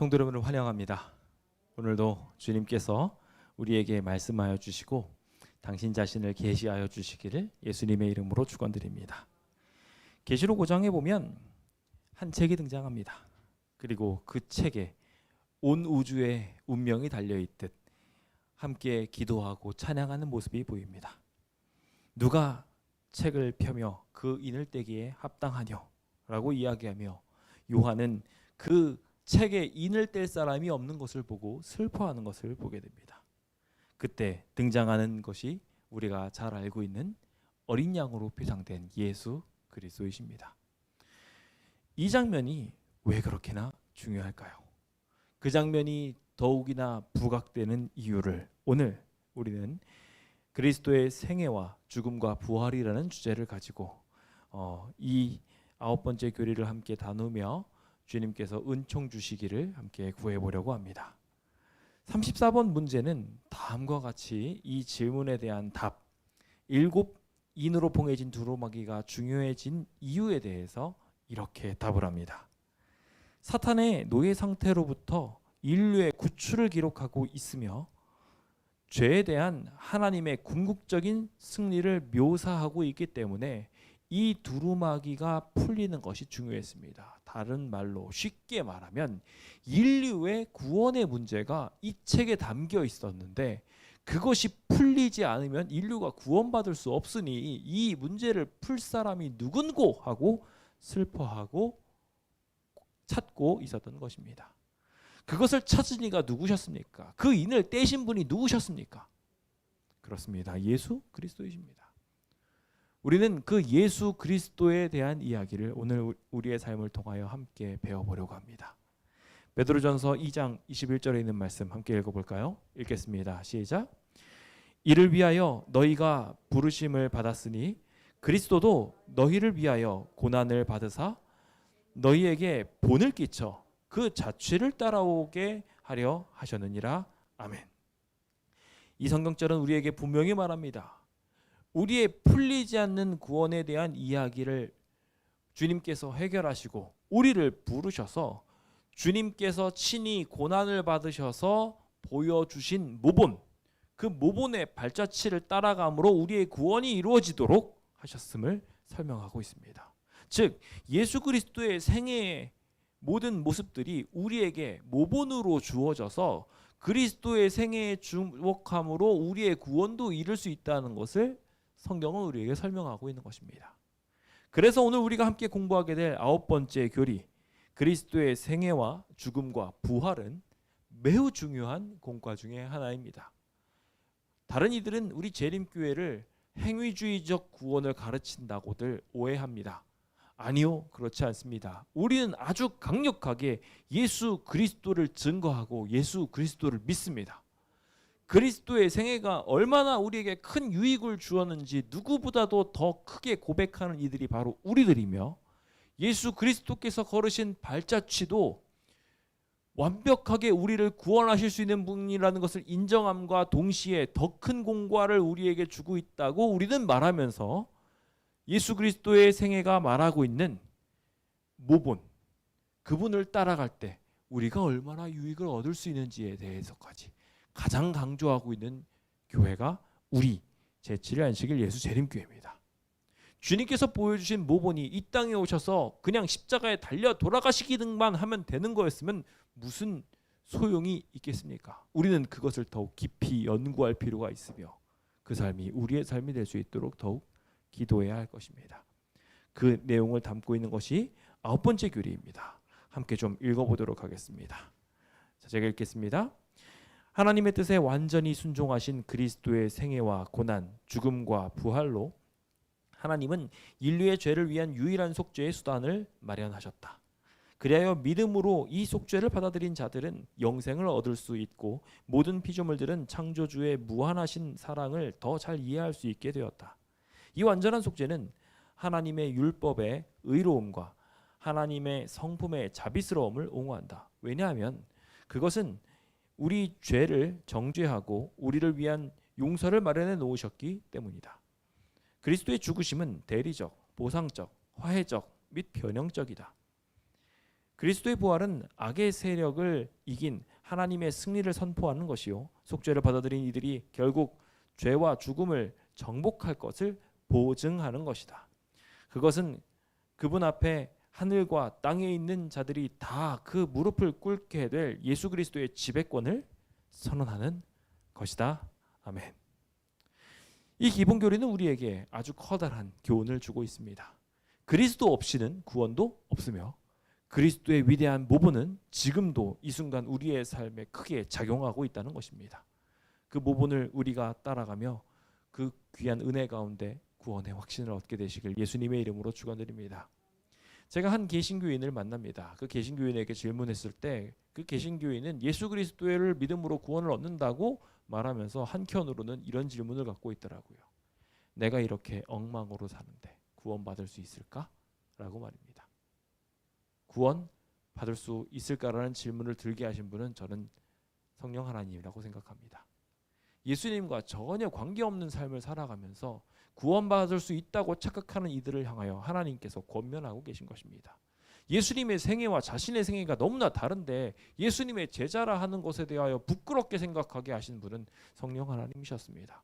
성도 여러분을 환영합니다. 오늘도 주님께서 우리에게 말씀하여 주시고 당신 자신을 계시하여 주시기를 예수님의 이름으로 축원드립니다. 계시록 5장에 보면 한 책이 등장합니다. 그리고 그 책에 온 우주의 운명이 달려있듯 함께 기도하고 찬양하는 모습이 보입니다. 누가 책을 펴며 그 인을 떼기에 합당하뇨? 라고 이야기하며 요한은 그 책에 인을 뗄 사람이 없는 것을 보고 슬퍼하는 것을 보게 됩니다. 그때 등장하는 것이 우리가 잘 알고 있는 어린 양으로 표상된 예수 그리스도이십니다. 이 장면이 왜 그렇게나 중요할까요? 그 장면이 더욱이나 부각되는 이유를 오늘 우리는 그리스도의 생애와 죽음과 부활이라는 주제를 가지고 이 9번째 교리를 함께 나누며 주님께서 은총 주시기를 함께 구해보려고 합니다. 34번 문제는 다음과 같이 이 질문에 대한 답, 7인으로 봉해진 두루마기가 중요해진 이유에 대해서 이렇게 답을 합니다. 사탄의 노예 상태로부터 인류의 구출을 기록하고 있으며 죄에 대한 하나님의 궁극적인 승리를 묘사하고 있기 때문에 이 두루마기가 풀리는 것이 중요했습니다. 다른 말로 쉽게 말하면 인류의 구원의 문제가 이 책에 담겨 있었는데 그것이 풀리지 않으면 인류가 구원받을 수 없으니 이 문제를 풀 사람이 누군고 하고 슬퍼하고 찾고 있었던 것입니다. 그것을 찾은 이가 누구셨습니까? 그 인을 떼신 분이 누구셨습니까? 그렇습니다. 예수 그리스도이십니다. 우리는 그 예수 그리스도에 대한 이야기를 오늘 우리의 삶을 통하여 함께 배워보려고 합니다. 베드로전서 2장 21절에 있는 말씀 함께 읽어볼까요? 읽겠습니다. 시작. 이를 위하여 너희가 부르심을 받았으니 그리스도도 너희를 위하여 고난을 받으사 너희에게 본을 끼쳐 그 자취를 따라오게 하려 하셨느니라. 아멘. 이 성경절은 우리에게 분명히 말합니다. 우리의 풀리지 않는 구원에 대한 이야기를 주님께서 해결하시고 우리를 부르셔서 주님께서 친히 고난을 받으셔서 보여주신 모본, 그 모본의 발자취를 따라감으로 우리의 구원이 이루어지도록 하셨음을 설명하고 있습니다. 즉 예수 그리스도의 생애의 모든 모습들이 우리에게 모본으로 주어져서 그리스도의 생애에 주목함으로 우리의 구원도 이룰 수 있다는 것을 성경은 우리에게 설명하고 있는 것입니다. 그래서 오늘 우리가 함께 공부하게 될 9번째 교리, 그리스도의 생애와 죽음과 부활은 매우 중요한 공과 중에 하나입니다. 다른 이들은 우리 재림교회를 행위주의적 구원을 가르친다고들 오해합니다. 아니요, 그렇지 않습니다. 우리는 아주 강력하게 예수 그리스도를 증거하고 예수 그리스도를 믿습니다. 그리스도의 생애가 얼마나 우리에게 큰 유익을 주었는지 누구보다도 더 크게 고백하는 이들이 바로 우리들이며 예수 그리스도께서 걸으신 발자취도 완벽하게 우리를 구원하실 수 있는 분이라는 것을 인정함과 동시에 더 큰 공과를 우리에게 주고 있다고 우리는 말하면서 예수 그리스도의 생애가 말하고 있는 모본, 그분을 따라갈 때 우리가 얼마나 유익을 얻을 수 있는지에 대해서까지 가장 강조하고 있는 교회가 우리 제7일 안식일 예수 재림교회입니다. 주님께서 보여주신 모본이 이 땅에 오셔서 그냥 십자가에 달려 돌아가시기만 하면 되는 거였으면 무슨 소용이 있겠습니까? 우리는 그것을 더욱 깊이 연구할 필요가 있으며 그 삶이 우리의 삶이 될 수 있도록 더욱 기도해야 할 것입니다. 그 내용을 담고 있는 것이 9번째 교리입니다. 함께 좀 읽어보도록 하겠습니다. 자, 제가 읽겠습니다. 하나님의 뜻에 완전히 순종하신 그리스도의 생애와 고난, 죽음과 부활로 하나님은 인류의 죄를 위한 유일한 속죄의 수단을 마련하셨다. 그리하여 믿음으로 이 속죄를 받아들인 자들은 영생을 얻을 수 있고 모든 피조물들은 창조주의 무한하신 사랑을 더 잘 이해할 수 있게 되었다. 이 완전한 속죄는 하나님의 율법의 의로움과 하나님의 성품의 자비스러움을 옹호한다. 왜냐하면 그것은 우리 죄를 정죄하고 우리를 위한 용서를 마련해 놓으셨기 때문이다. 그리스도의 죽으심은 대리적, 보상적, 화해적 및 변형적이다. 그리스도의 부활은 악의 세력을 이긴 하나님의 승리를 선포하는 것이요, 속죄를 받아들인 이들이 결국 죄와 죽음을 정복할 것을 보증하는 것이다. 그것은 그분 앞에 하늘과 땅에 있는 자들이 다 그 무릎을 꿇게 될 예수 그리스도의 지배권을 선언하는 것이다. 아멘. 이 기본 교리는 우리에게 아주 커다란 교훈을 주고 있습니다. 그리스도 없이는 구원도 없으며 그리스도의 위대한 모본은 지금도 이 순간 우리의 삶에 크게 작용하고 있다는 것입니다. 그 모본을 우리가 따라가며 그 귀한 은혜 가운데 구원의 확신을 얻게 되시길 예수님의 이름으로 축원드립니다. 제가 한 개신교인을 만납니다. 그 개신교인에게 질문했을 때 그 개신교인은 예수 그리스도를 믿음으로 구원을 얻는다고 말하면서 한켠으로는 이런 질문을 갖고 있더라고요. 내가 이렇게 엉망으로 사는데 구원받을 수 있을까? 라고 말입니다. 구원 받을 수 있을까라는 질문을 들게 하신 분은 저는 성령 하나님이라고 생각합니다. 예수님과 전혀 관계없는 삶을 살아가면서 구원받을 수 있다고 착각하는 이들을 향하여 하나님께서 권면하고 계신 것입니다. 예수님의 생애와 자신의 생애가 너무나 다른데 예수님의 제자라 하는 것에 대하여 부끄럽게 생각하게 하신 분은 성령 하나님이셨습니다.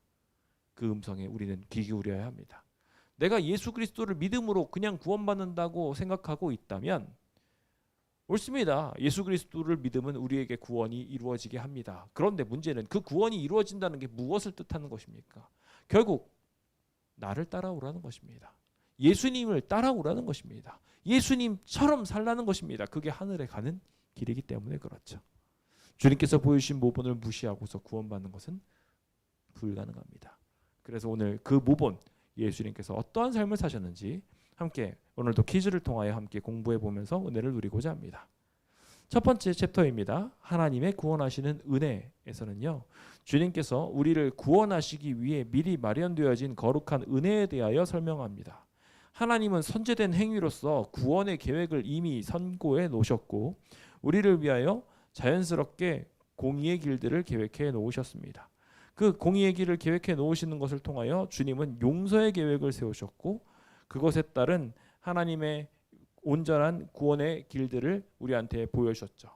그 음성에 우리는 귀 기울여야 합니다. 내가 예수 그리스도를 믿음으로 그냥 구원받는다고 생각하고 있다면 옳습니다. 예수 그리스도를 믿으면 우리에게 구원이 이루어지게 합니다. 그런데 문제는 그 구원이 이루어진다는 게 무엇을 뜻하는 것입니까? 결국 나를 따라오라는 것입니다. 예수님을 따라오라는 것입니다. 예수님처럼 살라는 것입니다. 그게 하늘에 가는 길이기 때문에 그렇죠. 주님께서 보여주신 모본을 무시하고서 구원받는 것은 불가능합니다. 그래서 오늘 그 모본, 예수님께서 어떠한 삶을 사셨는지 함께 오늘도 퀴즈를 통하여 함께 공부해 보면서 은혜를 누리고자 합니다. 첫 번째 챕터입니다. 하나님의 구원하시는 은혜에서는요, 주님께서 우리를 구원하시기 위해 미리 마련되어진 거룩한 은혜에 대하여 설명합니다. 하나님은 선제된 행위로서 구원의 계획을 이미 선고해 놓으셨고 우리를 위하여 자연스럽게 공의의 길들을 계획해 놓으셨습니다. 그 공의의 길을 계획해 놓으시는 것을 통하여 주님은 용서의 계획을 세우셨고 그것에 따른 하나님의 온전한 구원의 길들을 우리한테 보여주셨죠.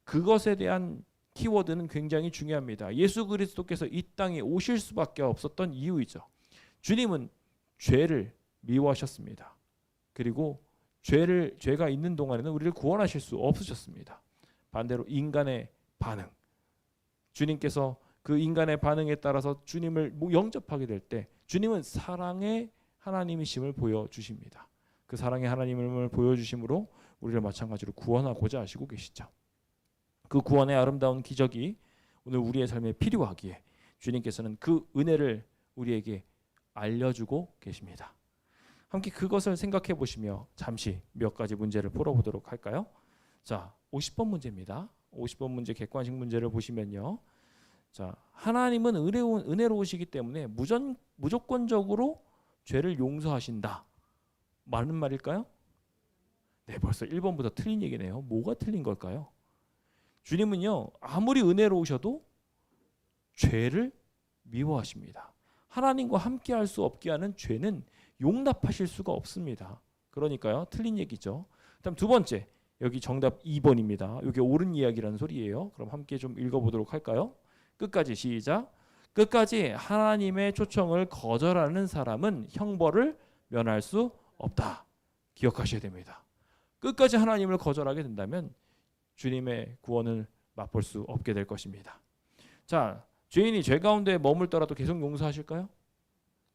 그것에 대한 키워드는 굉장히 중요합니다. 예수 그리스도께서 이 땅에 오실 수밖에 없었던 이유이죠. 주님은 죄를 미워하셨습니다. 그리고 죄가 있는 동안에는 우리를 구원하실 수 없으셨습니다. 반대로 인간의 반응, 주님께서 그 인간의 반응에 따라서 주님을 영접하게 될 때 주님은 사랑의 하나님이심을 보여주십니다. 그 사랑의 하나님을 보여주심으로 우리를 마찬가지로 구원하고자 하시고 계시죠. 그 구원의 아름다운 기적이 오늘 우리의 삶에 필요하기에 주님께서는 그 은혜를 우리에게 알려주고 계십니다. 함께 그것을 생각해 보시며 잠시 몇 가지 문제를 풀어보도록 할까요? 자, 50번 문제입니다. 50번 문제 객관식 문제를 보시면요. 자, 하나님은 은혜로우시기 때문에 무조건적으로 죄를 용서하신다. 맞는 말일까요? 네, 벌써 1번부터 틀린 얘기네요. 뭐가 틀린 걸까요? 주님은요, 아무리 은혜로우셔도 죄를 미워하십니다. 하나님과 함께 할 수 없게 하는 죄는 용납하실 수가 없습니다. 그러니까요, 틀린 얘기죠. 그다음 두 번째, 여기 정답 2번입니다. 이게 옳은 이야기라는 소리예요. 그럼 함께 좀 읽어보도록 할까요? 끝까지 시작. 끝까지 하나님의 초청을 거절하는 사람은 형벌을 면할 수 없다. 기억하셔야 됩니다. 끝까지 하나님을 거절하게 된다면 주님의 구원을 맛볼 수 없게 될 것입니다. 자, 죄인이 죄 가운데 머물더라도 계속 용서하실까요?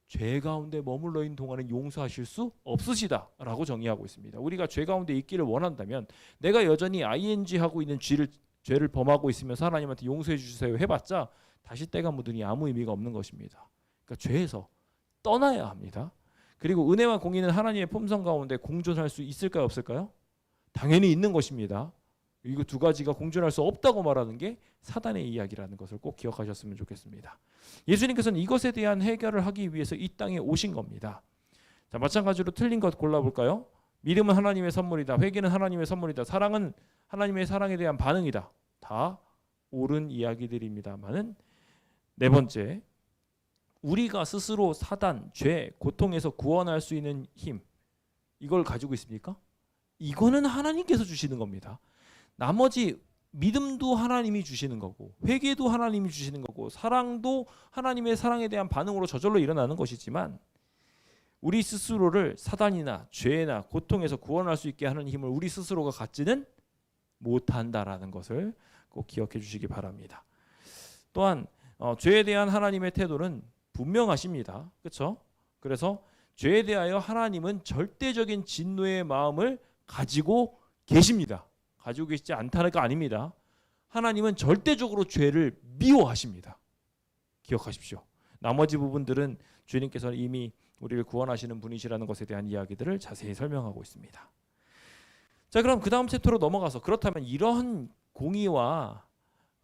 죄 가운데 머물러 있는 동안은 용서하실 수 없으시다라고 정의하고 있습니다. 우리가 죄 가운데 있기를 원한다면 내가 여전히 ing 하고 있는 죄를 범하고 있으면서 하나님한테 용서해 주세요 해봤자 다시 때가 묻으니 아무 의미가 없는 것입니다. 그러니까 죄에서 떠나야 합니다. 그리고 은혜와 공의는 하나님의 품성 가운데 공존할 수 있을까요, 없을까요? 당연히 있는 것입니다. 이거 두 가지가 공존할 수 없다고 말하는 게 사단의 이야기라는 것을 꼭 기억하셨으면 좋겠습니다. 예수님께서는 이것에 대한 해결을 하기 위해서 이 땅에 오신 겁니다. 자, 마찬가지로 틀린 것 골라볼까요? 믿음은 하나님의 선물이다. 회개는 하나님의 선물이다. 사랑은 하나님의 사랑에 대한 반응이다. 다 옳은 이야기들입니다만은 네 번째, 우리가 스스로 사단, 죄, 고통에서 구원할 수 있는 힘, 이걸 가지고 있습니까? 이거는 하나님께서 주시는 겁니다. 나머지 믿음도 하나님이 주시는 거고, 회개도 하나님이 주시는 거고, 사랑도 하나님의 사랑에 대한 반응으로 저절로 일어나는 것이지만, 우리 스스로를 사단이나 죄나 고통에서 구원할 수 있게 하는 힘을 우리 스스로가 갖지는 못한다라는 것을 꼭 기억해 주시기 바랍니다. 또한 죄에 대한 하나님의 태도는 분명하십니다. 그렇죠? 그래서 죄에 대하여 하나님은 절대적인 진노의 마음을 가지고 계십니다. 가지고 계시지 않다는 거 아닙니다. 하나님은 절대적으로 죄를 미워하십니다. 기억하십시오. 나머지 부분들은 주님께서는 이미 우리를 구원하시는 분이시라는 것에 대한 이야기들을 자세히 설명하고 있습니다. 자, 그럼 그 다음 챕터로 넘어가서, 그렇다면 이러한 공의와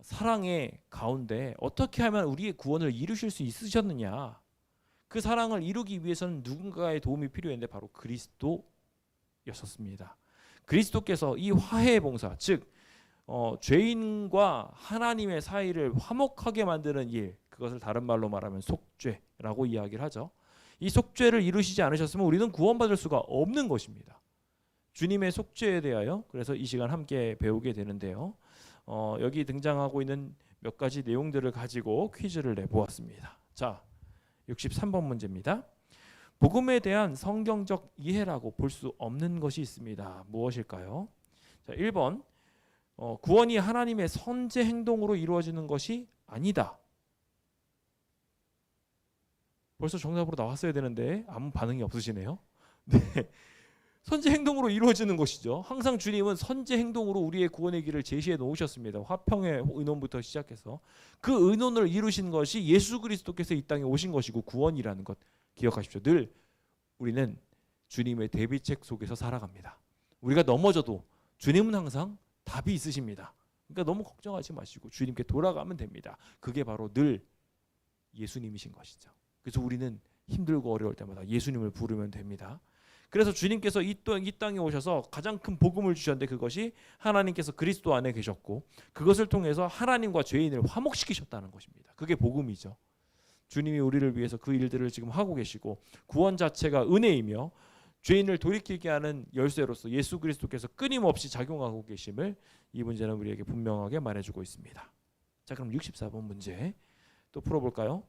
사랑의 가운데 어떻게 하면 우리의 구원을 이루실 수 있으셨느냐? 그 사랑을 이루기 위해서는 누군가의 도움이 필요했는데 바로 그리스도였었습니다. 그리스도께서 이 화해의 봉사, 즉 죄인과 하나님의 사이를 화목하게 만드는 일, 그것을 다른 말로 말하면 속죄라고 이야기를 하죠. 이 속죄를 이루시지 않으셨으면 우리는 구원받을 수가 없는 것입니다. 주님의 속죄에 대하여 그래서 이 시간 함께 배우게 되는데요. 여기 등장하고 있는 몇 가지 내용들을 가지고 퀴즈를 내보았습니다. 자, 63번 문제입니다. 복음에 대한 성경적 이해라고 볼 수 없는 것이 있습니다. 무엇일까요? 자, 1번 구원이 하나님의 선제 행동으로 이루어지는 것이 아니다. 벌써 정답으로 나왔어야 되는데 아무 반응이 없으시네요. 네, 선제 행동으로 이루어지는 것이죠. 항상 주님은 선제 행동으로 우리의 구원의 길을 제시해 놓으셨습니다. 화평의 의논부터 시작해서 그 의논을 이루신 것이 예수 그리스도께서 이 땅에 오신 것이고 구원이라는 것 기억하십시오. 늘 우리는 주님의 대비책 속에서 살아갑니다. 우리가 넘어져도 주님은 항상 답이 있으십니다. 그러니까 너무 걱정하지 마시고 주님께 돌아가면 됩니다. 그게 바로 늘 예수님이신 것이죠. 그래서 우리는 힘들고 어려울 때마다 예수님을 부르면 됩니다. 그래서 주님께서 이 땅에 오셔서 가장 큰 복음을 주셨는데 그것이 하나님께서 그리스도 안에 계셨고 그것을 통해서 하나님과 죄인을 화목시키셨다는 것입니다. 그게 복음이죠. 주님이 우리를 위해서 그 일들을 지금 하고 계시고 구원 자체가 은혜이며 죄인을 돌이키게 하는 열쇠로서 예수 그리스도께서 끊임없이 작용하고 계심을 이 문제는 우리에게 분명하게 말해주고 있습니다. 자, 그럼 64번 문제 또 풀어볼까요?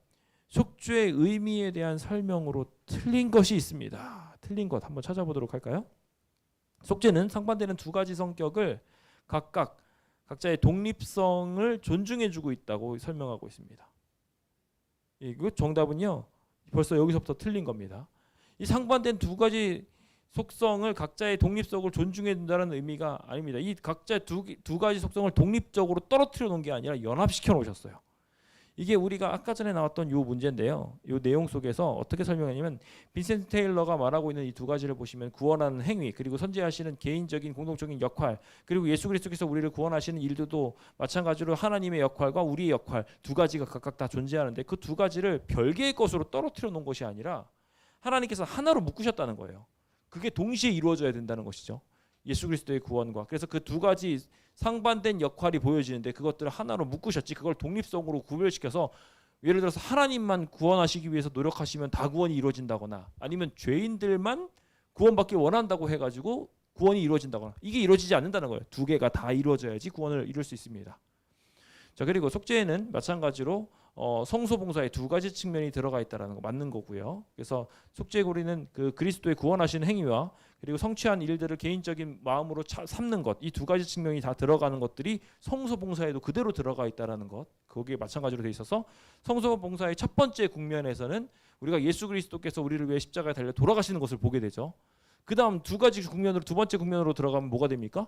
속죄의 의미에 대한 설명으로 틀린 것이 있습니다. 틀린 것 한번 찾아보도록 할까요? 속죄는 상반되는 두 가지 성격을 각자의 독립성을 존중해주고 있다고 설명하고 있습니다. 이거 정답은요. 벌써 여기서부터 틀린 겁니다. 이 상반된 두 가지 속성을 각자의 독립성을 존중해 준다는 의미가 아닙니다. 이 각자 두 가지 속성을 독립적으로 떨어뜨려 놓은 게 아니라 연합시켜 놓으셨어요. 이게 우리가 아까 전에 나왔던 요 문제인데요. 요 내용 속에서 어떻게 설명하냐면 빈센트 테일러가 말하고 있는 이 두 가지를 보시면 구원하는 행위 그리고 선제하시는 개인적인 공동적인 역할 그리고 예수 그리스도께서 우리를 구원하시는 일들도 마찬가지로 하나님의 역할과 우리의 역할 두 가지가 각각 다 존재하는데 그 두 가지를 별개의 것으로 떨어뜨려 놓은 것이 아니라 하나님께서 하나로 묶으셨다는 거예요. 그게 동시에 이루어져야 된다는 것이죠. 예수 그리스도의 구원과 그래서 그 두 가지 상반된 역할이 보여지는데 그것들을 하나로 묶으셨지 그걸 독립성으로 구별시켜서 예를 들어서 하나님만 구원하시기 위해서 노력하시면 다 구원이 이루어진다거나 아니면 죄인들만 구원받기 원한다고 해가지고 구원이 이루어진다거나 이게 이루어지지 않는다는 거예요. 두 개가 다 이루어져야지 구원을 이룰 수 있습니다. 자, 그리고 속죄에는 마찬가지로 성소봉사의 두 가지 측면이 들어가 있다는 거 맞는 거고요. 그래서 속죄의 고리는 그 그리스도의 구원하시는 행위와 그리고 성취한 일들을 개인적인 마음으로 삼는 것, 이 두 가지 측면이 다 들어가는 것들이 성소봉사에도 그대로 들어가 있다는 것, 거기에 마찬가지로 돼 있어서 성소봉사의 첫 번째 국면에서는 우리가 예수 그리스도께서 우리를 위해 십자가에 달려 돌아가시는 것을 보게 되죠. 그 다음 두 가지 국면으로 두 번째 국면으로 들어가면 뭐가 됩니까?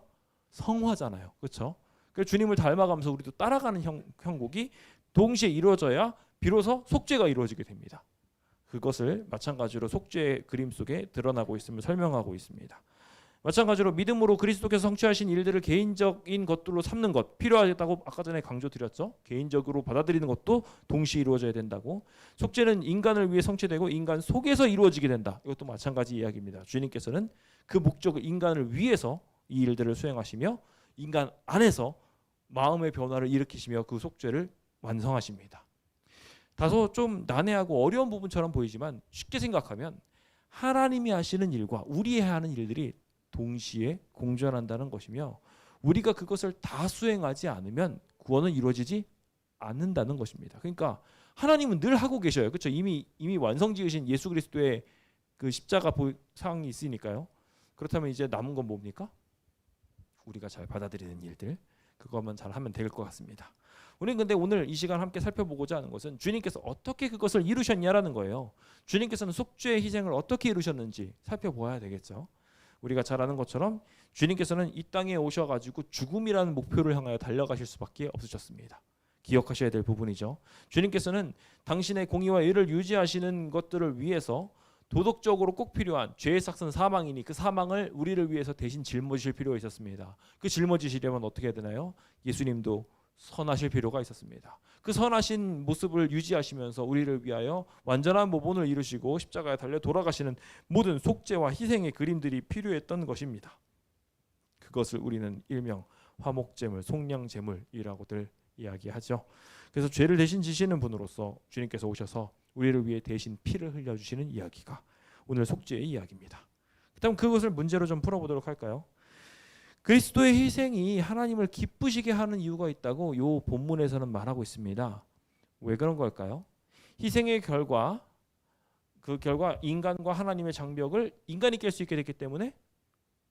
성화잖아요, 그렇죠? 그래서 주님을 닮아가면서 우리도 따라가는 형국이 동시에 이루어져야 비로소 속죄가 이루어지게 됩니다. 그것을 마찬가지로 속죄의 그림 속에 드러나고 있음을 설명하고 있습니다. 마찬가지로 믿음으로 그리스도께서 성취하신 일들을 개인적인 것들로 삼는 것 필요하다고 아까 전에 강조드렸죠. 개인적으로 받아들이는 것도 동시에 이루어져야 된다고. 속죄는 인간을 위해 성취되고 인간 속에서 이루어지게 된다. 이것도 마찬가지 이야기입니다. 주님께서는 그 목적을 인간을 위해서 이 일들을 수행하시며 인간 안에서 마음의 변화를 일으키시며 그 속죄를 완성하십니다. 다소 좀 난해하고 어려운 부분처럼 보이지만 쉽게 생각하면 하나님이 하시는 일과 우리 해야 하는 일들이 동시에 공존한다는 것이며 우리가 그것을 다 수행하지 않으면 구원은 이루어지지 않는다는 것입니다. 그러니까 하나님은 늘 하고 계셔요. 그렇죠? 이미 완성 지으신 예수 그리스도의 그 십자가 보상이 있으니까요. 그렇다면 이제 남은 건 뭡니까? 우리가 잘 받아들이는 일들, 그것만 잘 하면 될 것 같습니다. 우리는 근데 오늘 이 시간 함께 살펴보고자 하는 것은 주님께서 어떻게 그것을 이루셨냐라는 거예요. 주님께서는 속죄의 희생을 어떻게 이루셨는지 살펴보아야 되겠죠. 우리가 잘 아는 것처럼 주님께서는 이 땅에 오셔가지고 죽음이라는 목표를 향하여 달려가실 수밖에 없으셨습니다. 기억하셔야 될 부분이죠. 주님께서는 당신의 공의와 의를 유지하시는 것들을 위해서 도덕적으로 꼭 필요한 죄의 삭은 사망이니 그 사망을 우리를 위해서 대신 짊어지실 필요가 있었습니다. 그 짊어지시려면 어떻게 해야 되나요? 예수님도 선하실 필요가 있었습니다. 그 선하신 모습을 유지하시면서 우리를 위하여 완전한 모본을 이루시고 십자가에 달려 돌아가시는 모든 속죄와 희생의 그림들이 필요했던 것입니다. 그것을 우리는 일명 화목제물, 속량제물이라고들 이야기하죠. 그래서 죄를 대신 지시는 분으로서 주님께서 오셔서 우리를 위해 대신 피를 흘려주시는 이야기가 오늘 속죄의 이야기입니다. 그다음 그것을 문제로 좀 풀어보도록 할까요? 그리스도의 희생이 하나님을 기쁘시게 하는 이유가 있다고 이 본문에서는 말하고 있습니다. 왜 그런 걸까요? 희생의 결과, 그 결과 인간과 하나님의 장벽을 인간이 깰 수 있게 됐기 때문에?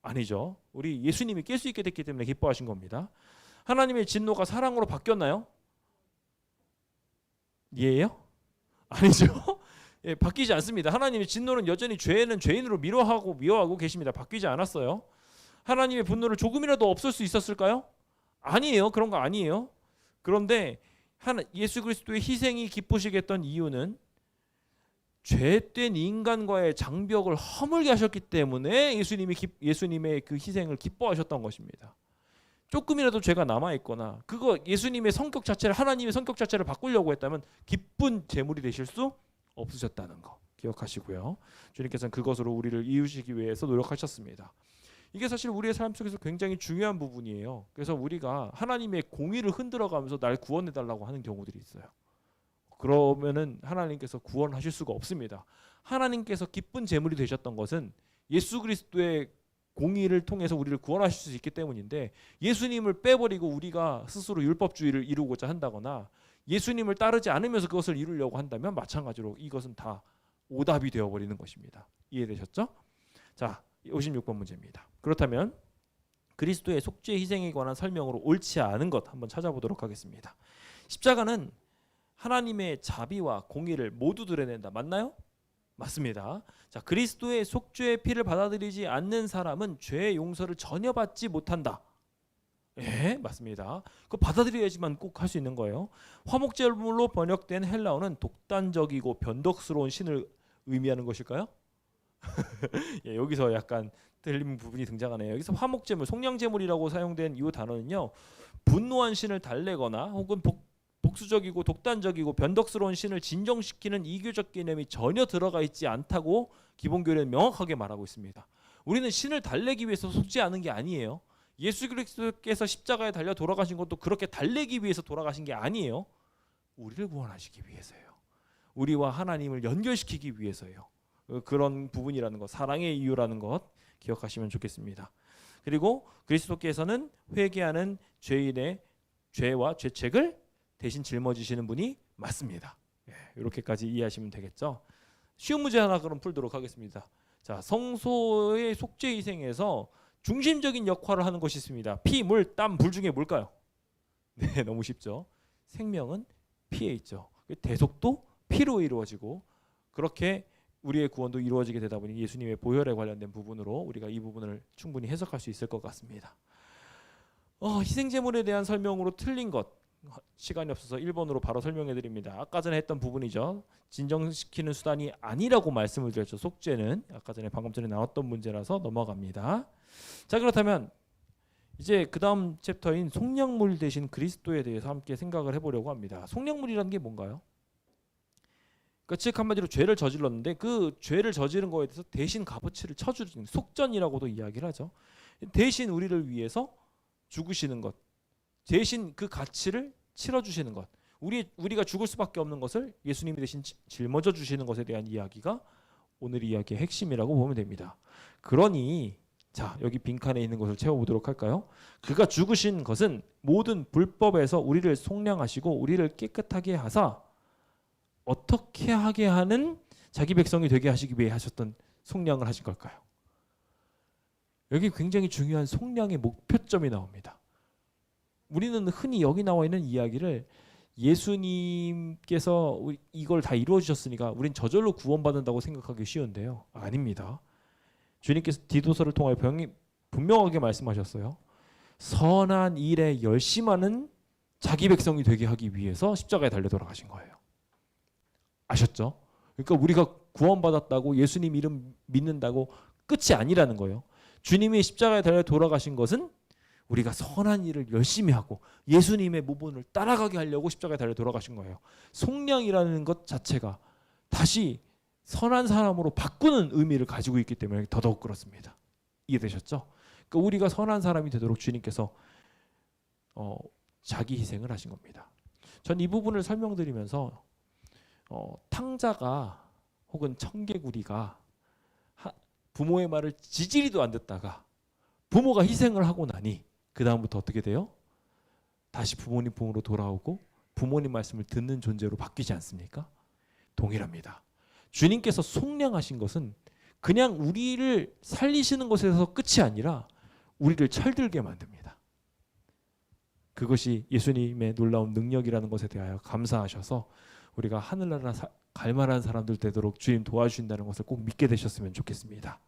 아니죠. 우리 예수님이 깰 수 있게 됐기 때문에 기뻐하신 겁니다. 하나님의 진노가 사랑으로 바뀌었나요? 예요? 아니죠. 예, 바뀌지 않습니다. 하나님의 진노는 여전히 죄는 죄인으로 미워하고 계십니다. 바뀌지 않았어요. 하나님의 분노를 조금이라도 없앨 수 있었을까요? 아니에요. 그런 거 아니에요. 그런데 예수 그리스도의 희생이 기쁘시게 했던 이유는 죄된 인간과의 장벽을 허물게 하셨기 때문에 예수님의 그 희생을 기뻐하셨던 것입니다. 조금이라도 죄가 남아있거나 그거 예수님의 성격 자체를 하나님의 성격 자체를 바꾸려고 했다면 기쁜 제물이 되실 수 없으셨다는 거 기억하시고요. 주님께서는 그것으로 우리를 이으시기 위해서 노력하셨습니다. 이게 사실 우리의 삶 속에서 굉장히 중요한 부분이에요. 그래서 우리가 하나님의 공의를 흔들어가면서 날 구원해달라고 하는 경우들이 있어요. 그러면은 하나님께서 구원하실 수가 없습니다. 하나님께서 기쁜 제물이 되셨던 것은 예수 그리스도의 공의를 통해서 우리를 구원하실 수 있기 때문인데 예수님을 빼버리고 우리가 스스로 율법주의를 이루고자 한다거나 예수님을 따르지 않으면서 그것을 이루려고 한다면 마찬가지로 이것은 다 오답이 되어버리는 것입니다. 이해되셨죠? 자, 56번 문제입니다. 그렇다면 그리스도의 속죄 희생에 관한 설명으로 옳지 않은 것 한번 찾아보도록 하겠습니다. 십자가는 하나님의 자비와 공의를 모두 드러낸다. 맞나요? 맞습니다. 자, 그리스도의 속죄의 피를 받아들이지 않는 사람은 죄의 용서를 전혀 받지 못한다. 예, 맞습니다. 그거 받아들여야지만 꼭 할 수 있는 거예요. 화목제물로 번역된 헬라어는 독단적이고 변덕스러운 신을 의미하는 것일까요? 예, 여기서 약간 틀린 부분이 등장하네요. 여기서 화목제물, 속량제물이라고 사용된 이 단어는요, 분노한 신을 달래거나 혹은 복수적이고 독단적이고 변덕스러운 신을 진정시키는 이교적 개념이 전혀 들어가 있지 않다고 기본교리는 명확하게 말하고 있습니다. 우리는 신을 달래기 위해서 속죄하는 게 아니에요. 예수 그리스도께서 십자가에 달려 돌아가신 것도 그렇게 달래기 위해서 돌아가신 게 아니에요. 우리를 구원하시기 위해서요. 우리와 하나님을 연결시키기 위해서요. 그런 부분이라는 것, 사랑의 이유라는 것 기억하시면 좋겠습니다. 그리고 그리스도께서는 회개하는 죄인의 죄와 죄책을 대신 짊어지시는 분이 맞습니다. 예, 이렇게까지 이해하시면 되겠죠. 쉬운 문제 하나 그럼 풀도록 하겠습니다. 자, 성소의 속죄 희생에서 중심적인 역할을 하는 것이 있습니다. 피, 물, 땀, 불 중에 뭘까요? 네, 너무 쉽죠. 생명은 피에 있죠. 대속도 피로 이루어지고 그렇게 우리의 구원도 이루어지게 되다 보니 예수님의 보혈에 관련된 부분으로 우리가 이 부분을 충분히 해석할 수 있을 것 같습니다. 희생제물에 대한 설명으로 틀린 것 시간이 없어서 1번으로 바로 설명해 드립니다. 아까 전에 했던 부분이죠. 진정시키는 수단이 아니라고 말씀을 드렸죠. 속죄는 아까 전에 방금 전에 나왔던 문제라서 넘어갑니다. 자, 그렇다면 이제 그 다음 챕터인 속량물 대신 그리스도에 대해서 함께 생각을 해보려고 합니다. 속량물이라는 게 뭔가요? 그러니까 즉 한마디로 죄를 저질렀는데 그 죄를 저지른 거에 대해서 대신 값어치를 쳐주는 속전이라고도 이야기를 하죠. 대신 우리를 위해서 죽으시는 것, 대신 그 가치를 치러주시는 것, 우리가 죽을 수밖에 없는 것을 예수님이 대신 짊어져 주시는 것에 대한 이야기가 오늘 이야기의 핵심이라고 보면 됩니다. 그러니 자, 여기 빈칸에 있는 것을 채워보도록 할까요? 그가 죽으신 것은 모든 불법에서 우리를 속량하시고 우리를 깨끗하게 하사 어떻게 하게 하는 자기 백성이 되게 하시기 위해 하셨던 속량을 하신 걸까요? 여기 굉장히 중요한 속량의 목표점이 나옵니다. 우리는 흔히 여기 나와 있는 이야기를 예수님께서 이걸 다 이루어 주셨으니까 우린 저절로 구원받는다고 생각하기 쉬운데요. 아닙니다. 주님께서 디도서를 통하여 분명하게 말씀하셨어요. 선한 일에 열심하는 자기 백성이 되게 하기 위해서 십자가에 달려 돌아가신 거예요. 아셨죠? 그러니까 우리가 구원받았다고 예수님 이름 믿는다고 끝이 아니라는 거예요. 주님이 십자가에 달려 돌아가신 것은 우리가 선한 일을 열심히 하고 예수님의 모본을 따라가게 하려고 십자가에 달려 돌아가신 거예요. 속량이라는 것 자체가 다시 선한 사람으로 바꾸는 의미를 가지고 있기 때문에 더더욱 그렇습니다. 이해되셨죠? 그러니까 우리가 선한 사람이 되도록 주님께서 자기 희생을 하신 겁니다. 전 이 부분을 설명드리면서 탕자가 혹은 청개구리가 부모의 말을 지지리도 안 듣다가 부모가 희생을 하고 나니 그 다음부터 어떻게 돼요? 다시 부모님 품으로 돌아오고 부모님 말씀을 듣는 존재로 바뀌지 않습니까? 동일합니다. 주님께서 속량하신 것은 그냥 우리를 살리시는 것에서 끝이 아니라 우리를 철들게 만듭니다. 그것이 예수님의 놀라운 능력이라는 것에 대하여 감사하셔서 우리가 하늘나라 갈 만한 사람들 되도록 주님 도와주신다는 것을 꼭 믿게 되셨으면 좋겠습니다.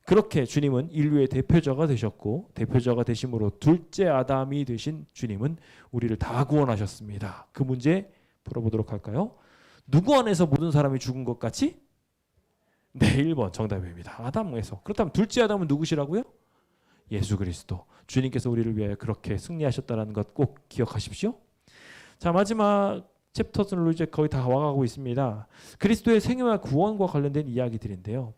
그렇게 주님은 인류의 대표자가 되셨고 대표자가 되심으로 둘째 아담이 되신 주님은 우리를 다 구원하셨습니다. 그 문제 풀어보도록 할까요? 누구 안에서 모든 사람이 죽은 것 같이? 네, 1번 정답입니다. 아담에서. 그렇다면 둘째 아담은 누구시라고요? 예수 그리스도. 주님께서 우리를 위하여 그렇게 승리하셨다는 것 꼭 기억하십시오. 자, 마지막 챕터들로 이제 거의 다 와가고 있습니다. 그리스도의 생애와 구원과 관련된 이야기들인데요.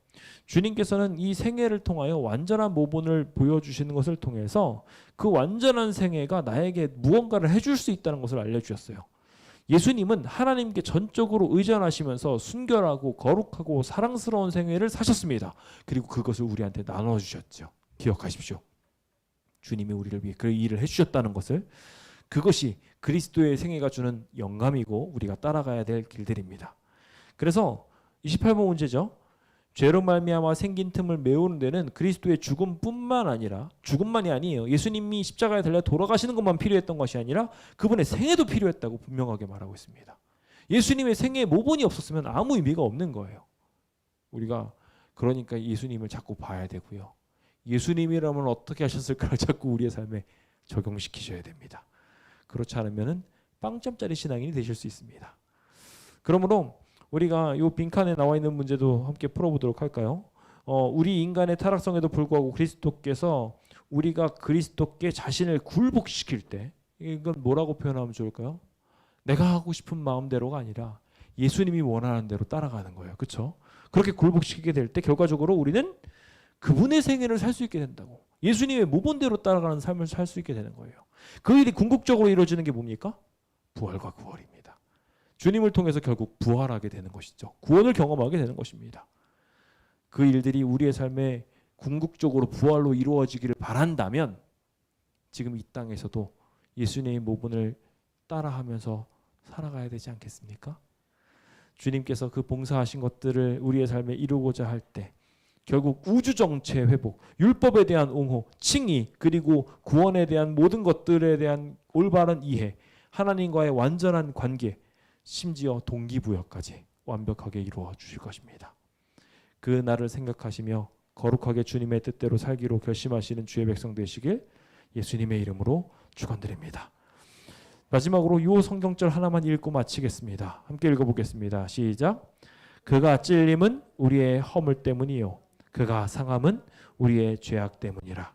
주님께서는 이 생애를 통하여 완전한 모본을 보여주시는 것을 통해서 그 완전한 생애가 나에게 무언가를 해줄 수 있다는 것을 알려주셨어요. 예수님은 하나님께 전적으로 의존하시면서 순결하고 거룩하고 사랑스러운 생애를 사셨습니다. 그리고 그것을 우리한테 나눠주셨죠. 기억하십시오. 주님이 우리를 위해 그 일을 해주셨다는 것을, 그것이 그리스도의 생애가 주는 영감이고 우리가 따라가야 될 길들입니다. 그래서 28번 문제죠. 죄로 말미암아 생긴 틈을 메우는 데는 그리스도의 죽음뿐만 아니라, 죽음만이 아니에요. 예수님이 십자가에 달려 돌아가시는 것만 필요했던 것이 아니라 그분의 생애도 필요했다고 분명하게 말하고 있습니다. 예수님의 생애에 모본이 없었으면 아무 의미가 없는 거예요. 우리가 그러니까 예수님을 자꾸 봐야 되고요. 예수님이라면 어떻게 하셨을까를 자꾸 우리의 삶에 적용시키셔야 됩니다. 그렇지 않으면 빵점짜리 신앙인이 되실 수 있습니다. 그러므로 우리가 이 빈칸에 나와 있는 문제도 함께 풀어보도록 할까요? 우리 인간의 타락성에도 불구하고 그리스도께서 우리가 그리스도께 자신을 굴복시킬 때, 이건 뭐라고 표현하면 좋을까요? 내가 하고 싶은 마음대로가 아니라 예수님이 원하는 대로 따라가는 거예요. 그렇죠? 그렇게 굴복시키게 될 때 결과적으로 우리는 그분의 생애를 살 수 있게 된다고. 예수님의 모본대로 따라가는 삶을 살 수 있게 되는 거예요. 그 일이 궁극적으로 이루어지는 게 뭡니까? 부활과 구원입니다. 주님을 통해서 결국 부활하게 되는 것이죠. 구원을 경험하게 되는 것입니다. 그 일들이 우리의 삶에 궁극적으로 부활로 이루어지기를 바란다면 지금 이 땅에서도 예수님의 모본을 따라하면서 살아가야 되지 않겠습니까? 주님께서 그 봉사하신 것들을 우리의 삶에 이루고자 할 때 결국 우주 정체의 회복, 율법에 대한 옹호, 칭의, 그리고 구원에 대한 모든 것들에 대한 올바른 이해, 하나님과의 완전한 관계, 심지어 동기부여까지 완벽하게 이루어 주실 것입니다. 그 날을 생각하시며 거룩하게 주님의 뜻대로 살기로 결심하시는 주의 백성 되시길 예수님의 이름으로 축원드립니다. 마지막으로 이 성경절 하나만 읽고 마치겠습니다. 함께 읽어보겠습니다. 시작. 그가 찔림은 우리의 허물 때문이요 그가 상함은 우리의 죄악 때문이라.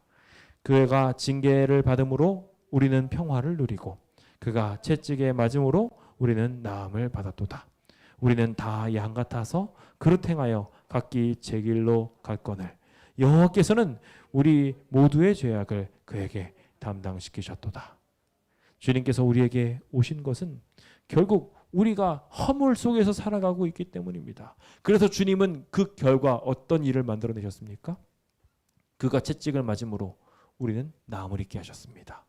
그가 징계를 받음으로 우리는 평화를 누리고 그가 채찍에 맞음으로 우리는 나음을 받았도다. 우리는 다 양 같아서 그릇 행하여 각기 제 길로 갈거늘 여호와께서는 우리 모두의 죄악을 그에게 담당시키셨도다. 주님께서 우리에게 오신 것은 결국 우리가 허물 속에서 살아가고 있기 때문입니다. 그래서 주님은 그 결과 어떤 일을 만들어내셨습니까? 그가 채찍을 맞음으로 우리는 나음을 입게 하셨습니다.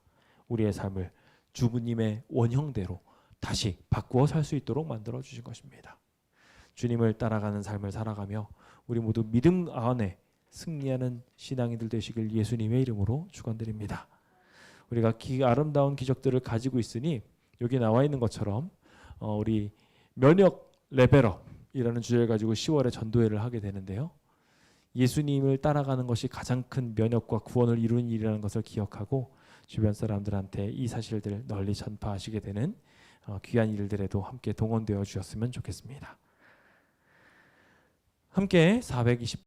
우리의 삶을 주부님의 원형대로 다시 바꾸어 살 수 있도록 만들어 주신 것입니다. 주님을 따라가는 삶을 살아가며 우리 모두 믿음 안에 승리하는 신앙인들 되시길 예수님의 이름으로 축원드립니다. 우리가 아름다운 기적들을 가지고 있으니 여기 나와 있는 것처럼 우리 면역 레벨업이라는 주제를 가지고 10월에 전도회를 하게 되는데요. 예수님을 따라가는 것이 가장 큰 면역과 구원을 이루는 일이라는 것을 기억하고 주변 사람들한테 이 사실들을 널리 전파하시게 되는 귀한 일들에도 함께 동원되어 주셨으면 좋겠습니다. 함께 420